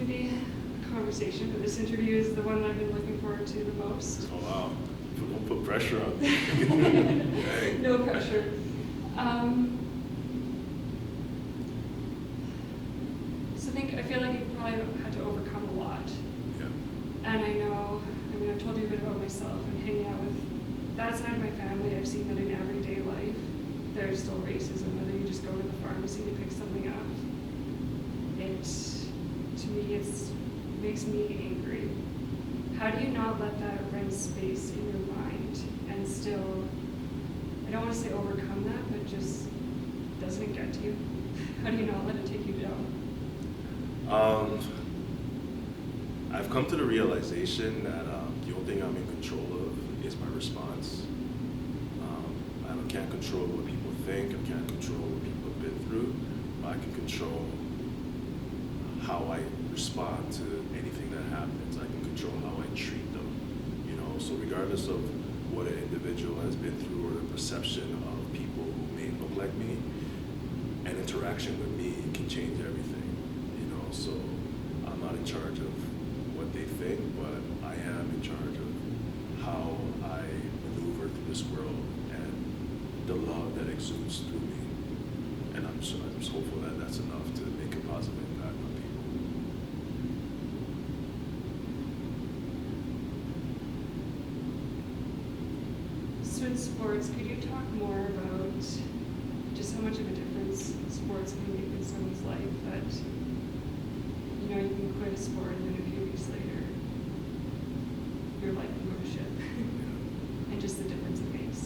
to be a conversation, but this interview is the one that I've been looking forward to the most. Oh wow, don't put pressure on me. No pressure. I feel like you probably had to overcome a lot. Yeah. And I've told you a bit about myself and hanging out with that side of my family. I've seen that in everyday life, there's still racism, whether you just go to the pharmacy to pick something up. To me, it makes me angry. How do you not let that rent space in your mind and still, I don't want to say overcome that, but just doesn't it get to you? How do you not let it take you down? I've come to the realization that the only thing I'm in control of is my response. I can't control what people think, I can't control what people have been through, but I can control how I respond to anything that happens. I can control how I treat them, so regardless of what an individual has been through or the perception of people who may look like me, an interaction with me can change everything. So I'm not in charge of what they think, but I am in charge of how I maneuver through this world and the love that exudes through me. And I'm just hopeful that that's enough to make a positive impact on people. So in sports, could you talk more about just how much of a difference sports can make in someone's life that you can quit a sport and then a few weeks later, you're like shit. And just the difference it makes.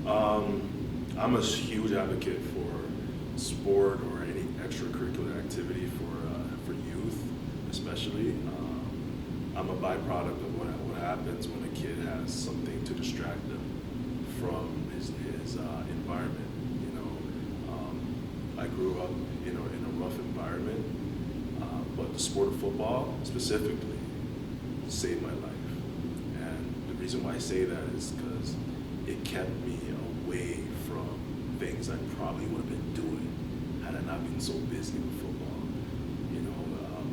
I'm a huge advocate for sport or any extracurricular activity for youth, especially. I'm a byproduct of what happens when a kid has something to distract them from his environment. I grew up in a rough environment. But the sport of football specifically saved my life. And the reason why I say that is because it kept me away from things I probably would have been doing had I not been so busy with football.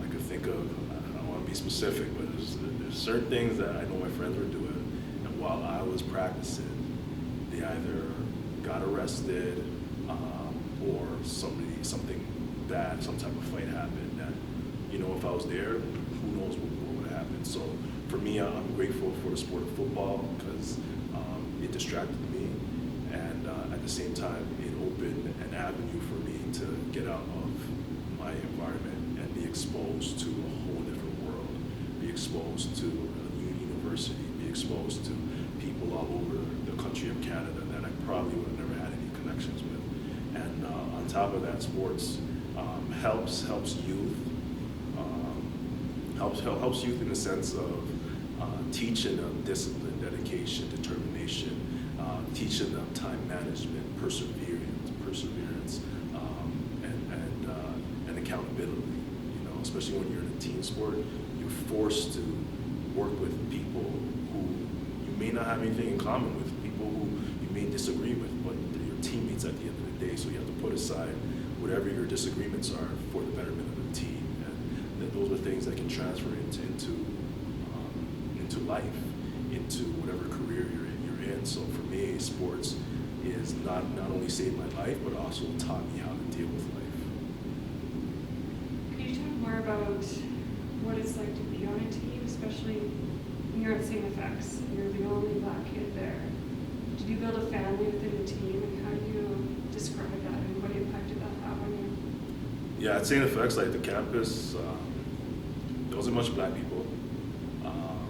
I could think of, I don't want to be specific, but there's certain things that I know my friends were doing, and while I was practicing, they either got arrested or something bad, some type of fight happened that, if I was there, who knows what would have happened. So for me, I'm grateful for the sport of football because it distracted me, and at the same time, it opened an avenue for me to get out of my environment and be exposed to a whole different world, be exposed to a new university, be exposed to people all over the country of Canada that I probably would have never had any connections with. And on top of that, sports helps youth. Helps youth in the sense of teaching them discipline, dedication, determination, teaching them time management, perseverance, and accountability. Especially when you're in a team sport, you're forced to work with people who you may not have anything in common with, people who you may disagree with, but they're your teammates at the end of the day. So you have to put aside whatever your disagreements are for the betterment of the team. Those are things that can transfer into life, into whatever career you're in. So for me, sports is not only saved my life, but also taught me how to deal with life. Could you talk more about what it's like to be on a team, especially when you're at St. FX and you're the only Black kid there? Did you build a family within the team, and how do you describe that, and what impact did that have on you? Yeah, at St. FX, like the campus, there wasn't much Black people.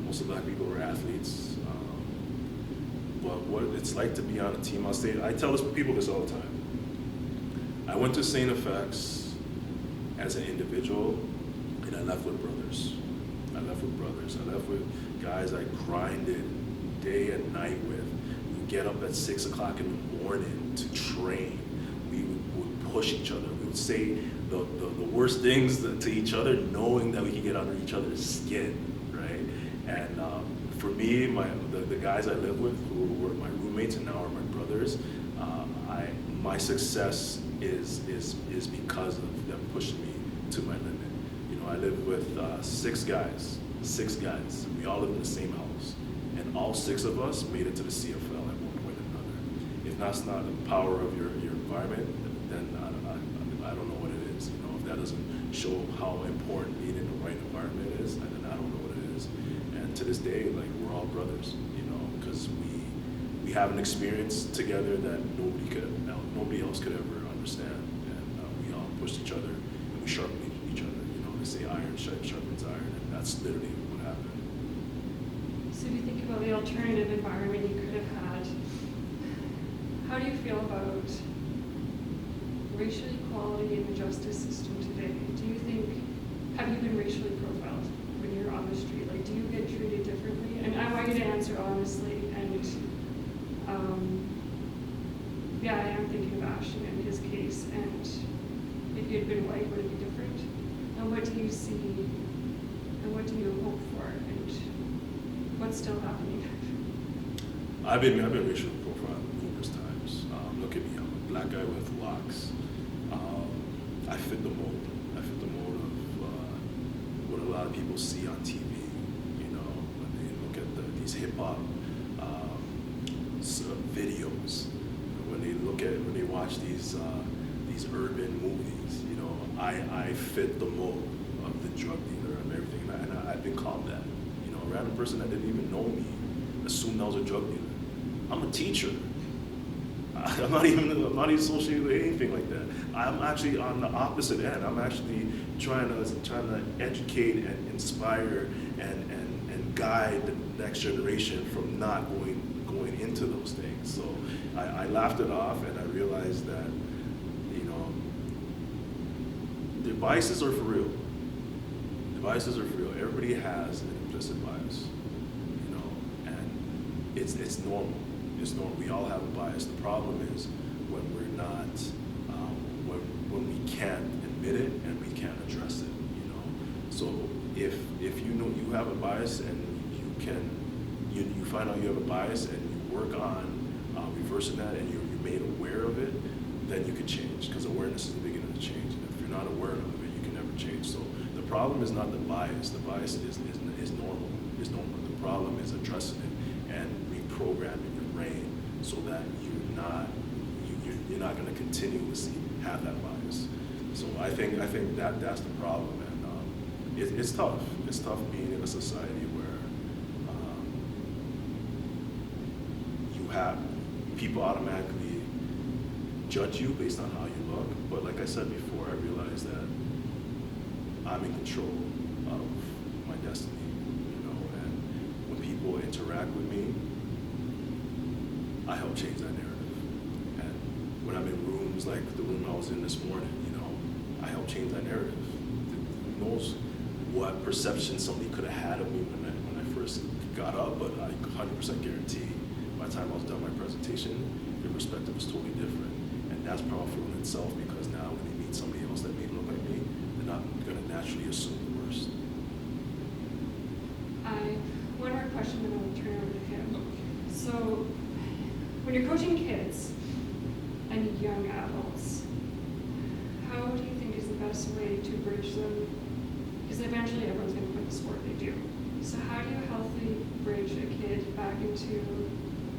Most of the Black people were athletes. But what it's like to be on a team, I tell people this all the time. I went to St. FX as an individual, and I left with brothers. I left with guys I grinded day and night with. We would get up at 6 o'clock in the morning to train. We would push each other. We would say the worst things to each other, knowing that we could get under each other's skin, right? And for me, the guys I live with, who were my roommates and now are my brothers, my success is because of them pushing me to my limit. I live with six guys. We all live in the same house. And all six of us made it to the CFL at one point or another. If that's not the power of your environment, then I don't know what it is. If that doesn't show how important being in the right environment is, then I don't know what it is. And to this day, like, we're all brothers, because we have an experience together that nobody else could ever understand. And we all push each other and we sharpen each other. They say iron sharpens iron, and that's literally what happened. So if you think about the alternative environment you could have had, how do you feel about racial equality in the justice system today? Have you been racially profiled when you're on the street? Like, do you get treated differently? And I want you to answer honestly. And yeah, I am thinking of Ashton and his case. And if you had been white, would it be different? And what do you see? And what do you hope for? And what's still happening? I've been racially profiled numerous times. Look at me, I'm a black guy with locks. I fit the mold. I fit the mold of what a lot of people see on TV. When they look at these hip hop videos, when they watch these urban movies. I fit the mold of the drug dealer and everything, and I've been called that. A random person that didn't even know me assumed I was a drug dealer. I'm a teacher. I'm not even associated with anything like that. I'm actually on the opposite end. I'm actually trying to educate and inspire and guide the next generation from not going into those things. So I laughed it off, and I realized that the biases are for real. The biases are for real. Everybody has an implicit bias, and it's normal. It's normal. We all have a bias. The problem is when we're not, when we can't admit it and we can't address it. So if you have a bias and you find out you have a bias and you work on reversing that and you're made aware of it, then you can change, because awareness is the beginning of the change. And if you're not aware of it, you can never change. So the problem is not the bias. The bias is normal. It's normal. The problem is addressing it and reprogramming your brain so that you're not going to continuously have that bias. So I think that's the problem, and it's tough. It's tough being in a society where you have people automatically judge you based on how you look. But like I said before, I realized that I'm in control of my destiny, and when people interact with me, I help change that narrative. And when I'm in rooms like the room I was in this morning, I help change that narrative. Who knows what perception somebody could have had of me when I first got up, but I 100% guarantee by the time I was done my presentation, their perspective was totally different. And that's powerful in itself, because now when they meet somebody else that may look like me, they're not going to naturally assume the worst. One more question, and I'll turn it over to him. So, when you're coaching kids and young adults, how do you think is the best way to bridge them? Because eventually everyone's going to quit the sport they do. So how do you healthily bridge a kid back into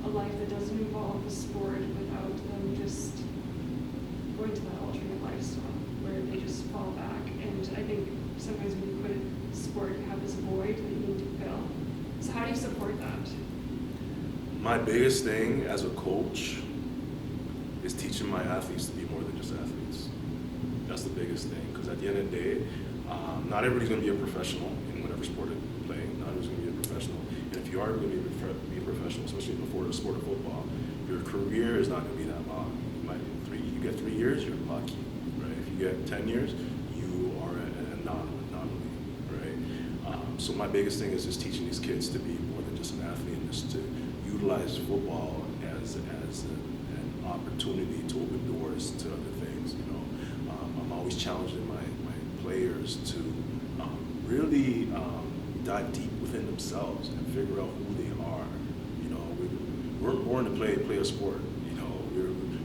a life that doesn't involve the sport without them just going to that alternate lifestyle where they just fall back? And I think sometimes when you quit sport, you have this void that you need to fill. So how do you support that? My biggest thing as a coach is teaching my athletes to be more than just athletes. That's the biggest thing, because at the end of the day, not everybody's going to be a professional in whatever sport they play. Not everybody's going to be a professional. And if you are going to be a professional, especially before the sport of football, your career is not going to be that long. You get 3 years, you're lucky, right? If you get 10 years, you are an anomaly, right? So my biggest thing is just teaching these kids to be more than just an athlete, and just to utilize football as an opportunity to open doors to other things. I'm always challenging my players to really dive deep within themselves and figure out who they are. We weren't born to play a sport.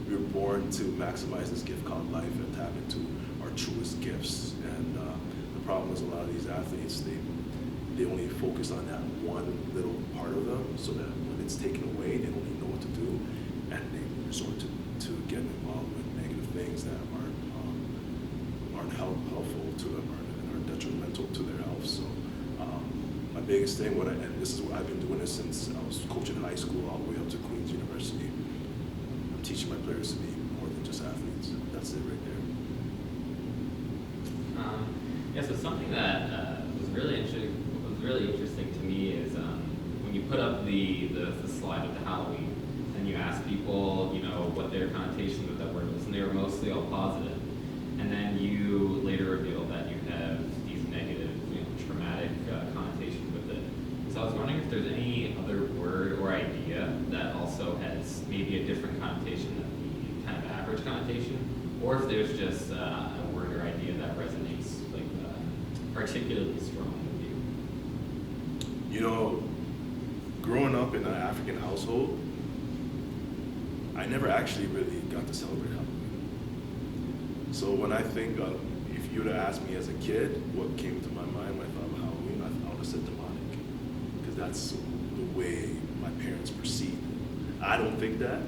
We were born to maximize this gift called life and tap into our truest gifts. And the problem sometimes a lot of these athletes, they only focus on that one little part of them, so that when it's taken away, they don't really know what to do, and they resort to getting involved with negative things that aren't helpful to them and are detrimental to their health. So my biggest thing, and this is what I've been doing this since I was coaching high school all the way up to Queen's University. I'm teaching my players to be more than just athletes. That's it right there. Yeah, so something that was really interesting to me is when you put up the slide of the Halloween and you ask people, you know, what their connotation with that word was, and they were mostly all positive. And then you later revealed that you have these negative, you know, traumatic connotations with it. So I was wondering if there's any other word or idea that also has maybe a different connotation than the kind of average connotation, or if there's just a word or idea that resonates like particularly strong with you. You know, growing up in an African household, I never actually really got to celebrate Halloween. So when I think of, if you would have asked me as a kid what came to my mind when I thought of Halloween, I would have said demonic, because that's the way my parents perceived it. I don't think that,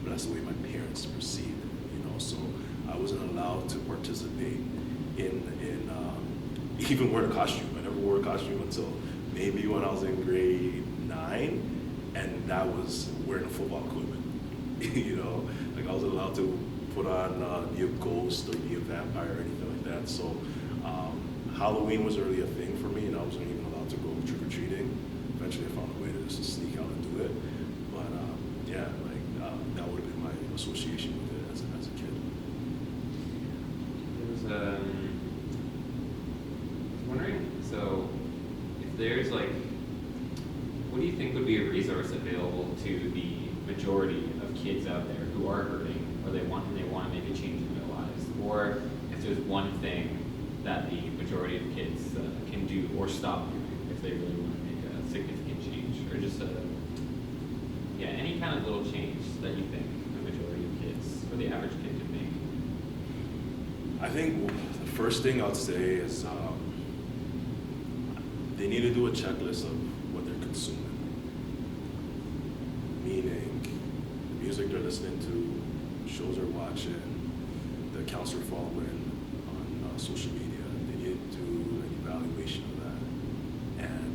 but that's the way my parents perceived it, you know. So I wasn't allowed to participate in even wearing a costume. I never wore a costume until maybe when I was in grade 9, and that was wearing a football equipment. You know, like I wasn't allowed to put on be a ghost or be a vampire or anything like that. So Halloween was really a thing for me, and I wasn't even allowed to go trick-or-treating. Eventually I found a way to just sneak out and do it. But yeah, like that would have been my association with it as a kid. I was wondering, so if there's like, what do you think would be a resource available to the majority of kids out there who are hurting, or they want to make a change in their lives, or if there's one thing that the majority of kids can do or stop doing if they really want to make a significant change, or just any kind of little change that you think the majority of kids or the average kid can make? I think the first thing I'd say is they need to do a checklist of what they're consuming. Meaning, the music they're listening to, shows they're watching, the accounts they're following on social media. They need to do an evaluation of that. And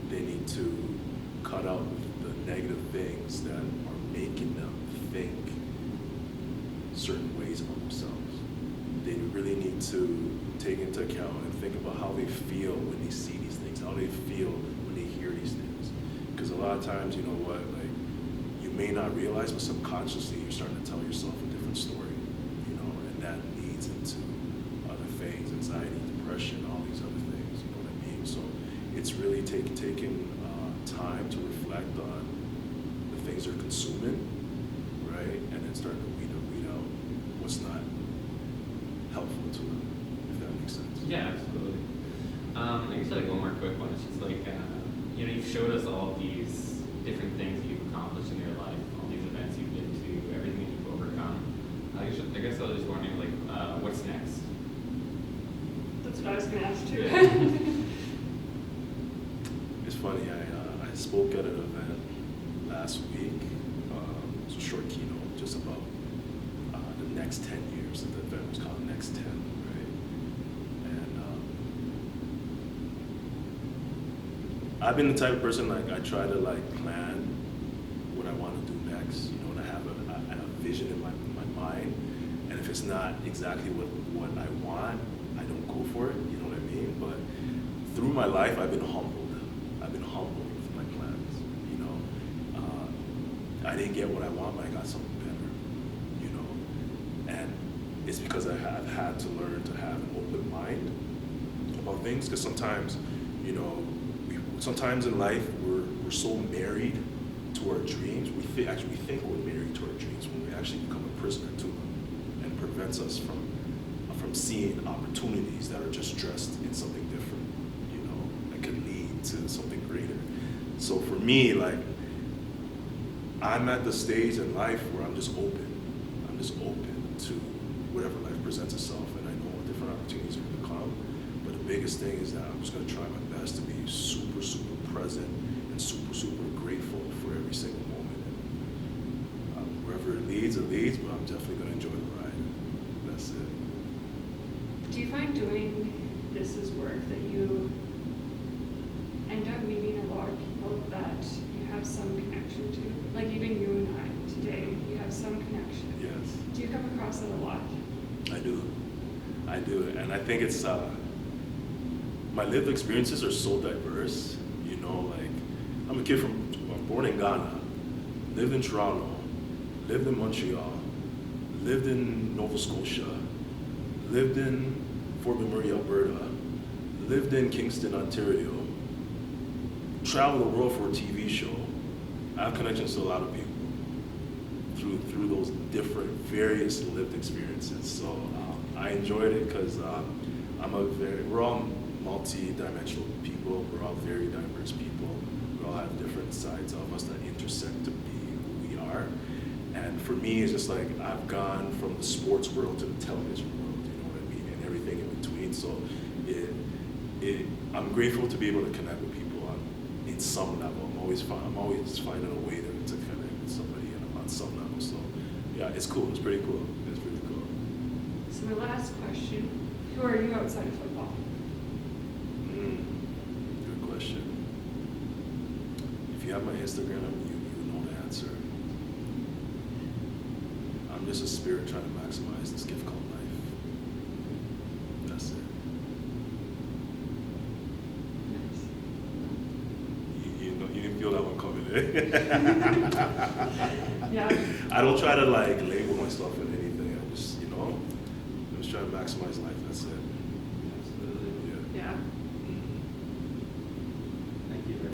they need to cut out the negative things that are making them think certain ways about themselves. They really need to take into account and think about how they feel when they see these things, how they feel when they hear these things. Because a lot of times, you know what, like, you may not realize, but subconsciously you're starting to tell yourself a different story, you know, and that leads into other things, anxiety, depression, all these other things, you know what I mean? So it's really taking time to reflect on the things they're consuming, right? And then start to weed out what's not helpful to them, if that makes sense. Yeah, absolutely. I guess like one more quick one. It's just like, you know, you've showed us all these different things that you've accomplished in your life, all these events you've been to, everything that you've overcome. I guess I was just wondering, like, what's next? That's what I was going to ask too. Yeah. It's funny, I spoke at an event last week. It was a short keynote just about the next 10 years. The event was called Next 10, right? And I've been the type of person, like, I try to like plan what I want to do next, you know, and I have a vision in my mind. And if it's not exactly what I want, I don't go for it, you know what I mean? But through my life, I've been humbled. With my plans, you know. I didn't get what I want, but I got something better, you know. And it's because I have had to learn to have an open mind about things, because sometimes, you know, sometimes in life we're so married to our dreams. We think we're married to our dreams when we actually become a prisoner to them, and it prevents us from seeing opportunities that are just dressed in something different, you know, that could lead to something greater. So for me, like, I'm at the stage in life where I'm just open. I'm just open to whatever life presents itself, and I know different opportunities are going to come. But the biggest thing is that I'm just gonna try my best to be super, super present and super, super grateful for every single moment. And, wherever it leads, but I'm definitely gonna enjoy the ride. That's it. Do you find doing this as work that you end up meeting a lot of people that you have some connection to? Like even you and I today, you have some connection. Yes. Do you come across that a lot? I do, and I think it's my lived experiences are so diverse. You know, like I'm born in Ghana, lived in Toronto, lived in Montreal, lived in Nova Scotia, lived in Fort McMurray, Alberta, lived in Kingston, Ontario, traveled the world for a TV show. I have connections to a lot of people through those different, various lived experiences. So I enjoyed it because we're all multi-dimensional people. We're all very diverse people. We all have different sides of us that intersect to be who we are. And for me, it's just like I've gone from the sports world to the television world, you know what I mean, and everything in between. So I'm grateful to be able to connect with people in some level. I'm always finding a way to connect with somebody on some level. So yeah, it's cool. It's pretty cool. It's pretty cool. So my last question, who are you outside of football? Good question. If you have my Instagram, you know the answer. I'm just a spirit trying to maximize this gift called life. That's it. You didn't feel that one coming, eh? Yeah. I don't try to like label myself in anything. I'm just trying to maximize life. That's it.